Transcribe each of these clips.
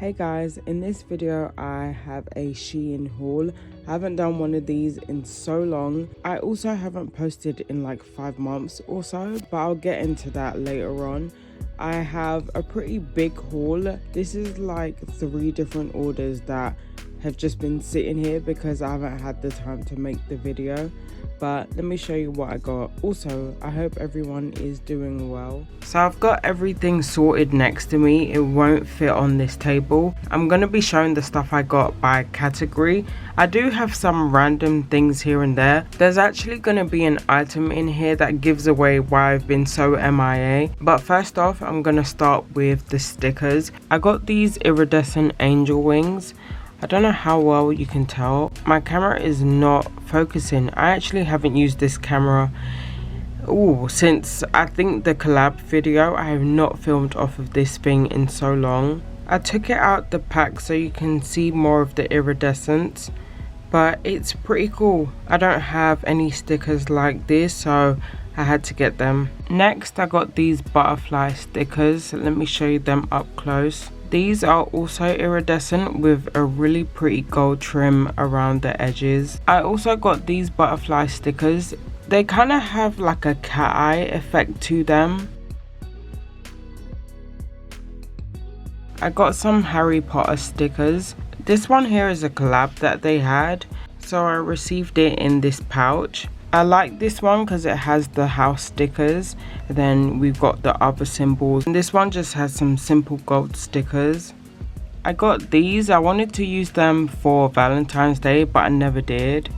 Hey guys, in this video I have a SHEIN haul. I haven't done one of these in so long. I also haven't posted in like 5 months or so, but I'll get into that later on. I have a pretty big haul. This is like 3 different orders that have just been sitting here because I haven't had the time to make the video. But let me show you what I got. Also, I hope everyone is doing well. So I've got everything sorted next to me. It won't fit on this table. I'm going to be showing the stuff I got by category. I do have some random things here and there. There's actually going to be an item in here that gives away why I've been so MIA. But first off, I'm going to start with the stickers. I got these iridescent angel wings. I don't know how well you can tell. My camera is not focusing. I actually haven't used this camera since I think the collab video. I have not filmed off of this thing in so long. I took it out the pack so you can see more of the iridescence, but it's pretty cool. I don't have any stickers like this, so I had to get them. Next, I got these butterfly stickers. Let me show you them up close. These are also iridescent with a really pretty gold trim around the edges. I also got these butterfly stickers. They kind of have like a cat eye effect to them. I got some Harry Potter stickers. This one here is a collab that they had, so I received it in this pouch. I like this one because it has the house stickers, and then we've got the other symbols, and this one just has some simple gold stickers. I got these. I wanted to use them for Valentine's Day, but I never did.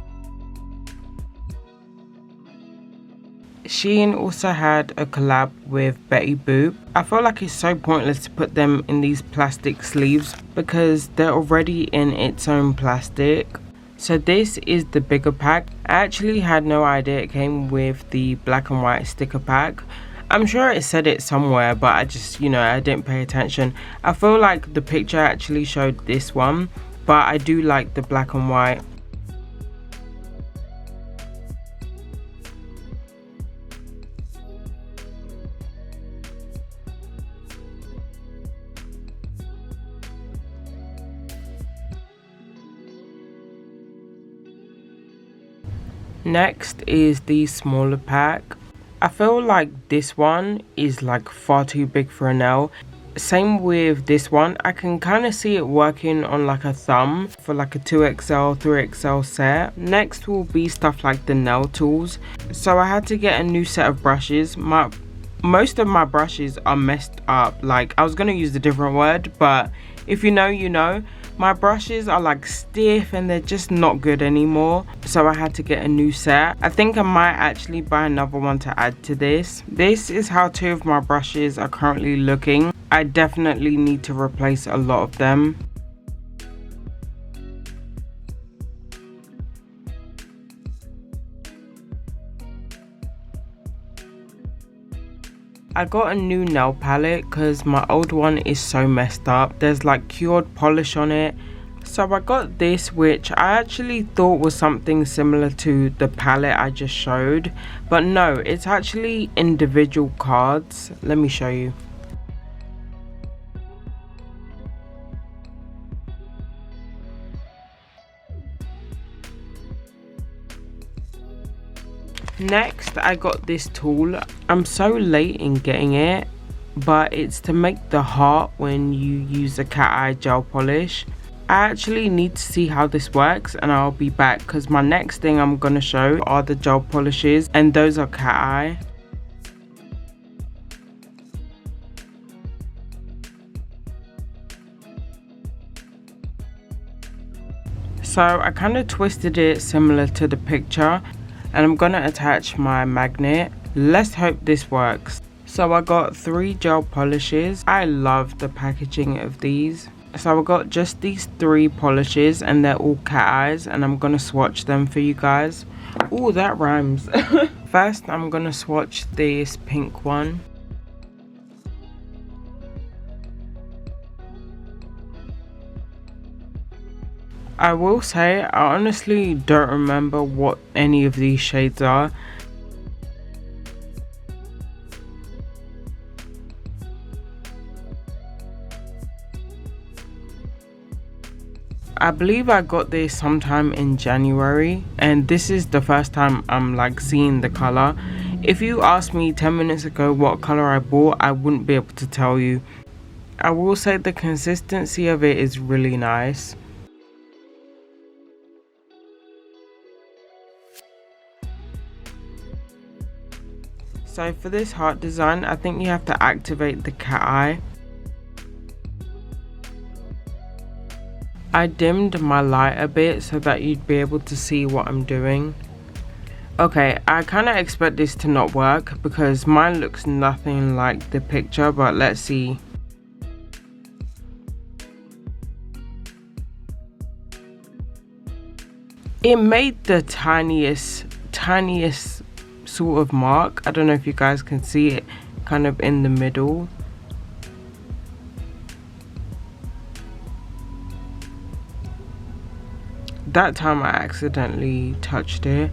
SHEIN also had a collab with Betty Boop. I feel like it's so pointless to put them in these plastic sleeves because they're already in its own plastic. So this is the bigger pack. I actually had no idea it came with the black and white sticker pack. I'm sure it said it somewhere, but I just, I didn't pay attention. I feel like the picture actually showed this one, but I do like the black and white. Next is the smaller pack. I feel like this one is like far too big for a nail. Same with this one. I can kind of see it working on like a thumb for like a 2XL, 3XL set. Next will be stuff like the nail tools. So I had to get a new set of brushes. Most of my brushes are messed up. Like, I was gonna use a different word, but if you know, you know. My brushes are like stiff and they're just not good anymore, so I had to get a new set. I think I might actually buy another one to add to this. This is how 2 of my brushes are currently looking. I definitely need to replace a lot of them. I got a new nail palette because my old one is so messed up. There's like cured polish on it. So I got this, which I actually thought was something similar to the palette I just showed. But no, it's actually individual cards. Let me show you. Next, I got this tool. I'm so late in getting it, but it's to make the heart when you use a cat eye gel polish. I actually need to see how this works, and I'll be back because my next thing I'm gonna show are the gel polishes, and those are cat eye. So I kind of twisted it similar to the picture, and I'm gonna attach my magnet. Let's hope this works. So I got 3 gel polishes. I love the packaging of these. So I got just these 3 polishes, and they're all cat eyes, and I'm gonna swatch them for you guys. Oh, that rhymes. First, I'm gonna swatch this pink one. I will say, I honestly don't remember what any of these shades are. I believe I got this sometime in January, and this is the first time I'm like seeing the color. If you asked me 10 minutes ago what color I bought, I wouldn't be able to tell you. I will say the consistency of it is really nice. So for this heart design, I think you have to activate the cat eye. I dimmed my light a bit so that you'd be able to see what I'm doing. Okay, I kind of expect this to not work because mine looks nothing like the picture, but let's see. It made the tiniest sort of mark. I don't know if you guys can see it kind of in the middle. That time I accidentally touched it.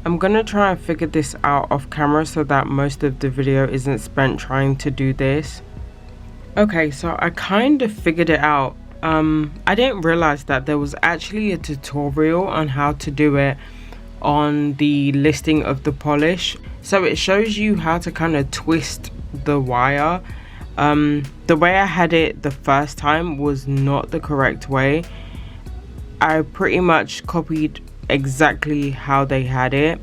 I'm gonna try and figure this out off camera so that most of the video isn't spent trying to do this. Okay, so I kind of figured it out. I didn't realize that there was actually a tutorial on how to do it on the listing of the polish. So it shows you how to kind of twist the wire. The way I had it the first time was not the correct way. I pretty much copied exactly how they had it.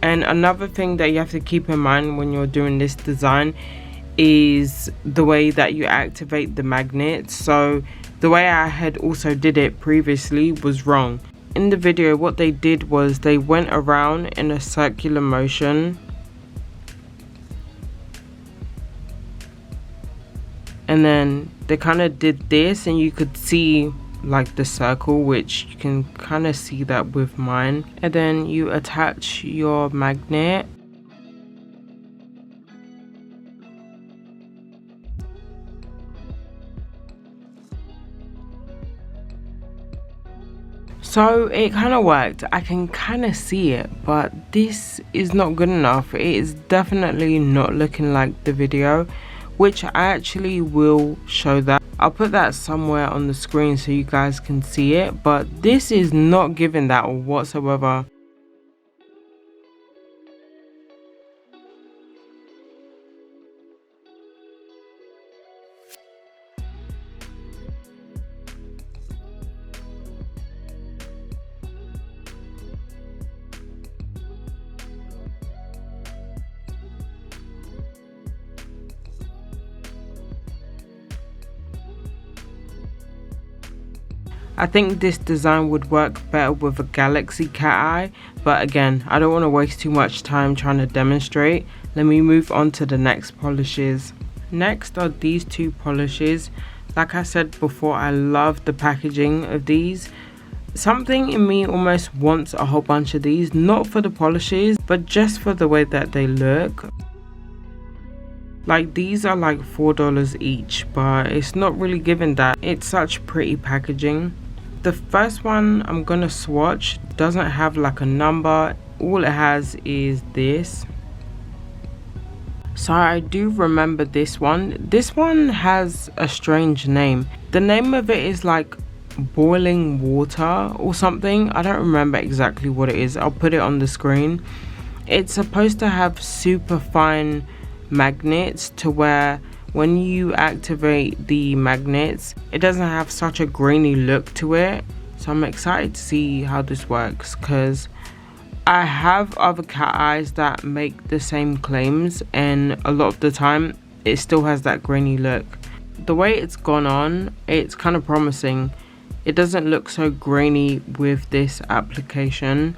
And another thing that you have to keep in mind when you're doing this design is the way that you activate the magnet. So the way I had also did it previously was wrong. In the video, what they did was they went around in a circular motion, and then they kind of did this, and you could see like the circle, which you can kind of see that with mine. And then you attach your magnet. So it kind of worked. I can kind of see it, but this is not good enough. It is definitely not looking like the video, which I actually will show that. I'll put that somewhere on the screen so you guys can see it, but this is not giving that whatsoever. I think this design would work better with a galaxy cat eye, but again, I don't want to waste too much time trying to demonstrate. Let me move on to the next polishes. Next are these two polishes. Like I said before, I love the packaging of these. Something in me almost wants a whole bunch of these, not for the polishes, but just for the way that they look. Like these are like $4 each, but it's not really giving that. It's such pretty packaging. The first one I'm gonna swatch doesn't have like a number. All it has is this. So I do remember this one. This one has a strange name. The name of it is like boiling water or something. I don't remember exactly what it is. I'll put it on the screen. It's supposed to have super fine magnets to where when you activate the magnets, it doesn't have such a grainy look to it. So I'm excited to see how this works, because I have other cat eyes that make the same claims, and a lot of the time it still has that grainy look. The way it's gone on, it's kind of promising. It doesn't look so grainy with this application.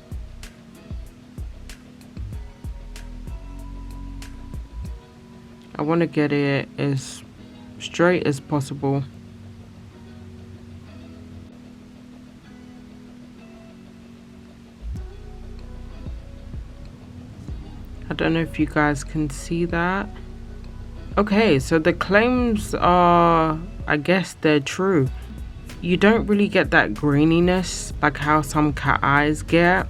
I want to get it as straight as possible. I don't know if you guys can see that. Okay, so the claims are, I guess they're true. You don't really get that graininess like how some cat eyes get.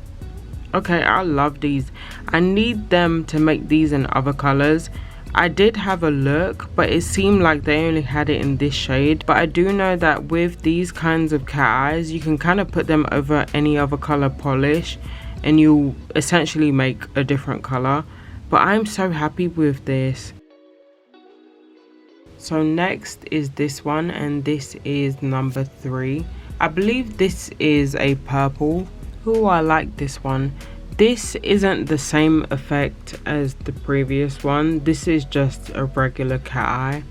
Okay, I love these. I need them to make these in other colors. I did have a look, but it seemed like they only had it in this shade. But I do know that with these kinds of cat eyes, you can kind of put them over any other color polish and you essentially make a different color. But I'm so happy with this. So next is this one, and this is number 3. I believe this is a purple. Oh, I like this one. This isn't the same effect as the previous one. This is just a regular cat eye.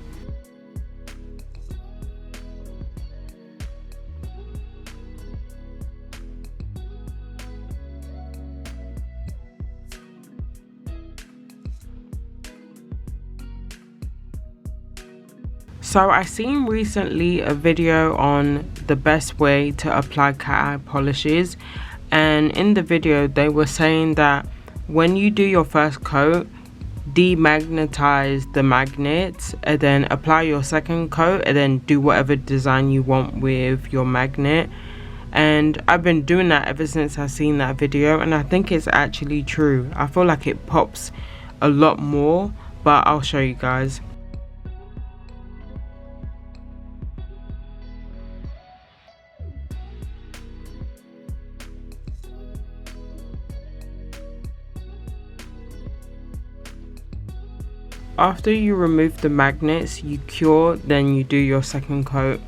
So I seen recently a video on the best way to apply cat eye polishes, and in the video they were saying that when you do your first coat, demagnetize the magnets and then apply your second coat and then do whatever design you want with your magnet. And I've been doing that ever since I seen that video, and I think it's actually true. I feel like it pops a lot more, but I'll show you guys. After you remove the magnets, you cure, then you do your second coat.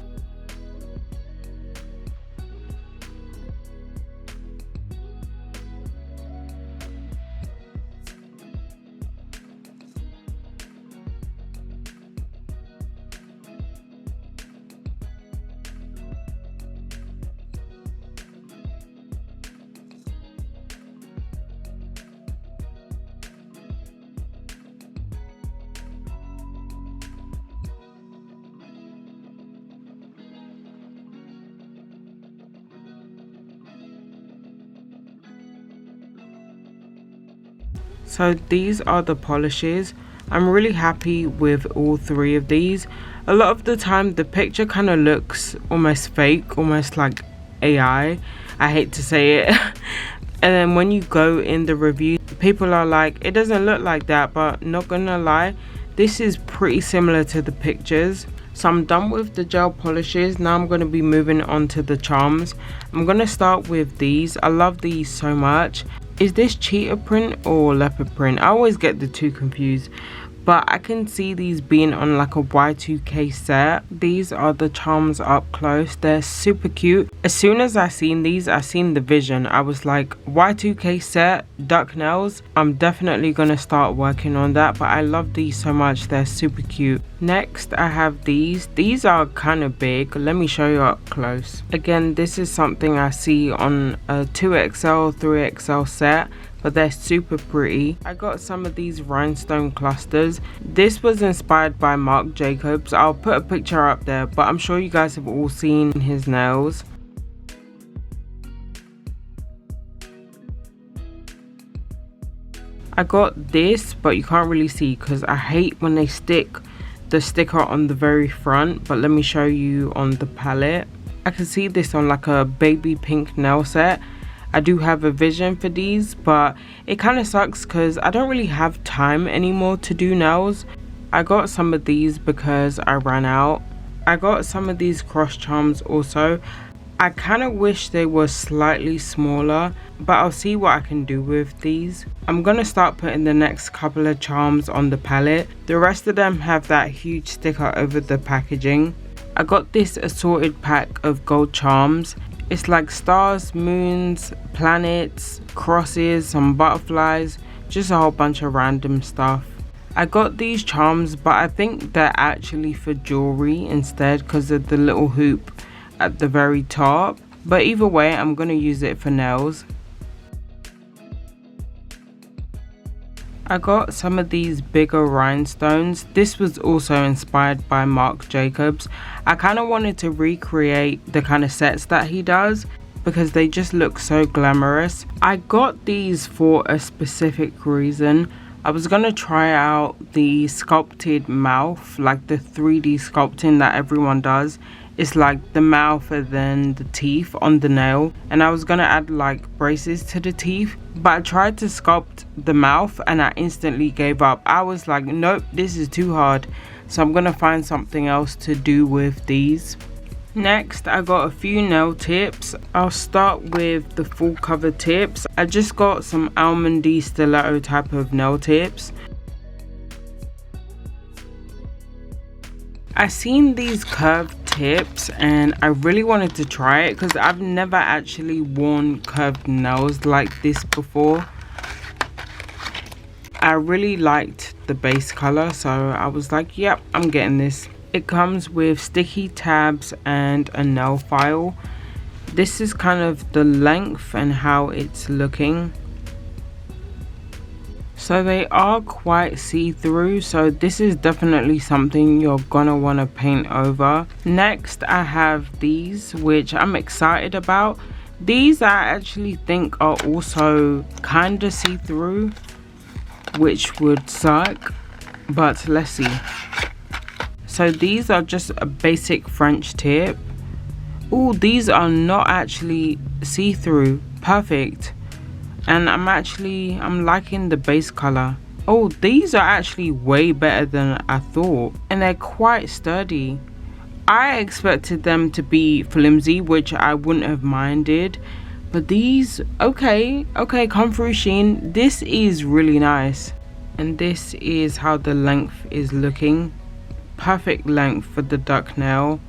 So these are the polishes. I'm really happy with all 3 of these. A lot of the time the picture kind of looks almost fake, almost like AI. I hate to say it. And then when you go in the review, people are like, it doesn't look like that, but not gonna lie, this is pretty similar to the pictures. So I'm done with the gel polishes. Now I'm going to be moving on to the charms. I'm going to start with these. I love these so much. Is this cheetah print or leopard print? I always get the two confused. But I can see these being on like a Y2K set. These are the charms up close. They're super cute. As soon as I seen these, I seen the vision. I was like, Y2K set, duck nails. I'm definitely gonna start working on that. But I love these so much. They're super cute. Next, I have these. These are kind of big. Let me show you up close. Again, this is something I see on a 2XL, 3XL set. But they're super pretty. I got some of these rhinestone clusters. This was inspired by Marc Jacobs. I'll put a picture up there, but I'm sure you guys have all seen his nails. I got this, but you can't really see because I hate when they stick the sticker on the very front. But let me show you on the palette. I can see this on like a baby pink nail set. I do have a vision for these, but it kind of sucks because I don't really have time anymore to do nails. I got some of these because I ran out. I got some of these cross charms also. I kind of wish they were slightly smaller, but I'll see what I can do with these. I'm going to start putting the next couple of charms on the palette. The rest of them have that huge sticker over the packaging. I got this assorted pack of gold charms. It's like stars, moons, planets, crosses, some butterflies, just a whole bunch of random stuff. I got these charms, but I think they're actually for jewelry instead because of the little hoop at the very top. But either way, I'm going to use it for nails. I got some of these bigger rhinestones. This was also inspired by Marc Jacobs. I kind of wanted to recreate the kind of sets that he does because they just look so glamorous. I got these for a specific reason. I was going to try out the sculpted mouth, like the 3D sculpting that everyone does It's like the mouth and then the teeth on the nail, and I was gonna add like braces to the teeth, but I tried to sculpt the mouth and I instantly gave up. I was like, nope, this is too hard, so I'm gonna find something else to do with these. Next, I got a few nail tips. I'll start with the full cover tips. I just got some almondy stiletto type of nail tips. I seen these curved tips and I really wanted to try it because I've never actually worn curved nails like this before. I really liked the base color, so I was like, yep, I'm getting this. It comes with sticky tabs and a nail file. This is kind of the length and how it's looking. So they are quite see-through, so this is definitely something you're gonna want to paint over. Next, I have these, which I'm excited about. These I actually think are also kind of see-through, which would suck, but let's see. So these are just a basic French tip. Oh, these are not actually see-through. Perfect. And I'm liking the base color. Oh, these are actually way better than I thought, and they're quite sturdy. I expected them to be flimsy, which I wouldn't have minded, but these, okay, come through Shein. This is really nice, and this is how the length is looking. Perfect length for the duck nail.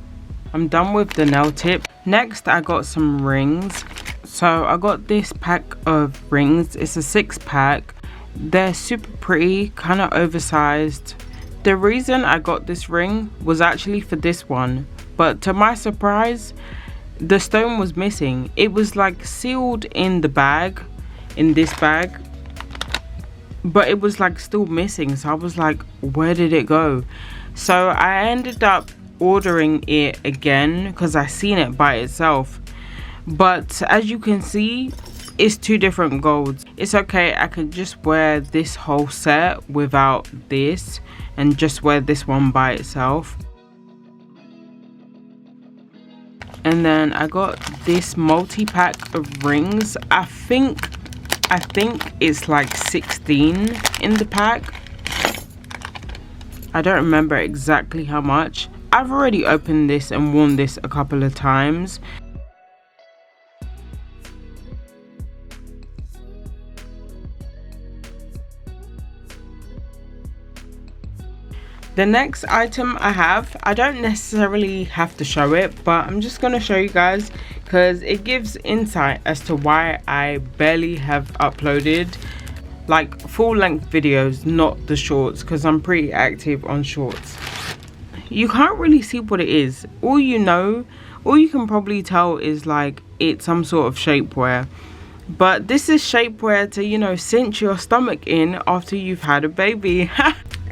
I'm done with the nail tip. Next, I got some rings. So I got this pack of rings. It's a 6-pack. They're super pretty, kind of oversized. The reason I got this ring was actually for this one, but to my surprise, the stone was missing. It was like sealed in the bag, in this bag, but it was like still missing. So I was like, where did it go? So I ended up ordering it again because I seen it by itself. But as you can see, it's 2 different golds. It's okay, I could just wear this whole set without this and just wear this one by itself. And then I got this multi-pack of rings. I think it's like 16 in the pack. I don't remember exactly how much. I've already opened this and worn this a couple of times. The next item I don't necessarily have to show it, but I'm just going to show you guys because it gives insight as to why I barely have uploaded like full-length videos, not the shorts, because I'm pretty active on shorts. You can't really see what it is. All you can probably tell is like it's some sort of shapewear. But this is shapewear to, you know, cinch your stomach in after you've had a baby.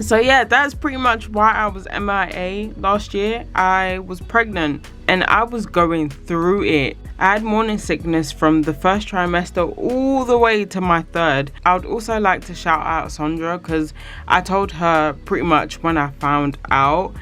So yeah, that's pretty much why I was MIA last year. I was pregnant and I was going through it. I had morning sickness from the first trimester all the way to my 3rd. I would also like to shout out Sandra because I told her pretty much when I found out,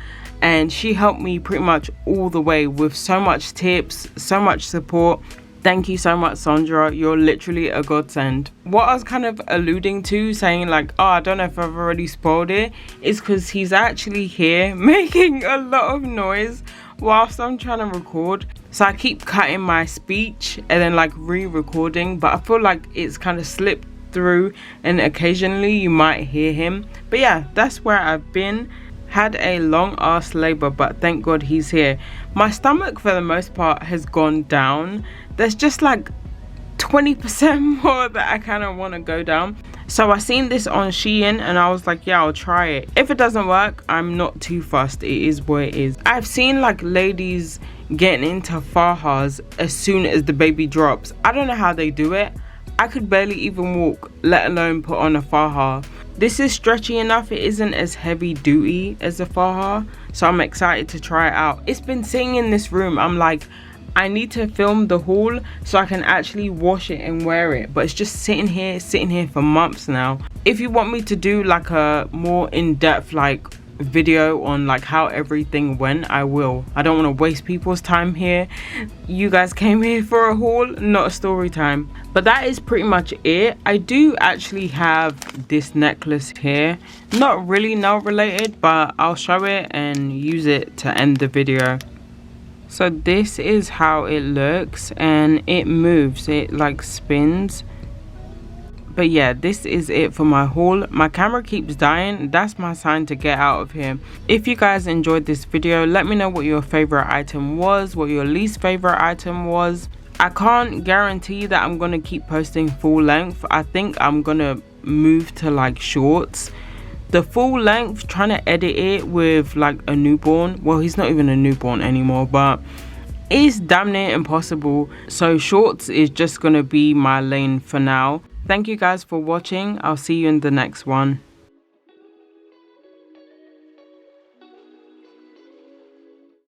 and she helped me pretty much all the way with so much tips, so much support. Thank you so much, Sandra. You're literally a godsend. What I was kind of alluding to, saying like, oh, I don't know if I've already spoiled it, is because he's actually here making a lot of noise whilst I'm trying to record. So I keep cutting my speech and then like re-recording, but I feel like it's kind of slipped through and occasionally you might hear him. But yeah, that's where I've been. Had a long ass labor, but thank God he's here. My stomach for the most part has gone down. There's just like 20% more that I kind of want to go down. So I seen this on Shein and I was like, yeah, I'll try it. If it doesn't work, I'm not too fussed. It is what it is. I've seen like ladies getting into fahas as soon as the baby drops. I don't know how they do it. I could barely even walk, let alone put on a faja. This is stretchy enough. It isn't as heavy duty as a faja, so I'm excited to try it out. It's been sitting in this room. I'm like, I need to film the haul so I can actually wash it and wear it, but it's just sitting here for months now. If you want me to do like a more in-depth like video on like how everything went, I will. I don't want to waste people's time here. You guys came here for a haul, not a story time. But that is pretty much it. I do actually have this necklace here, not really nail related, but I'll show it and use it to end the video. So this is how it looks, and it moves, it like spins. But yeah, this is it for my haul. My camera keeps dying. That's my sign to get out of here. If you guys enjoyed this video, let me know what your favorite item was, what your least favorite item was. I can't guarantee that I'm gonna keep posting full length. I think I'm gonna move to like shorts. The full length, trying to edit it with like a newborn, well, he's not even a newborn anymore, but it's damn near impossible. So shorts is just gonna be my lane for now. Thank you guys for watching. I'll see you in the next one.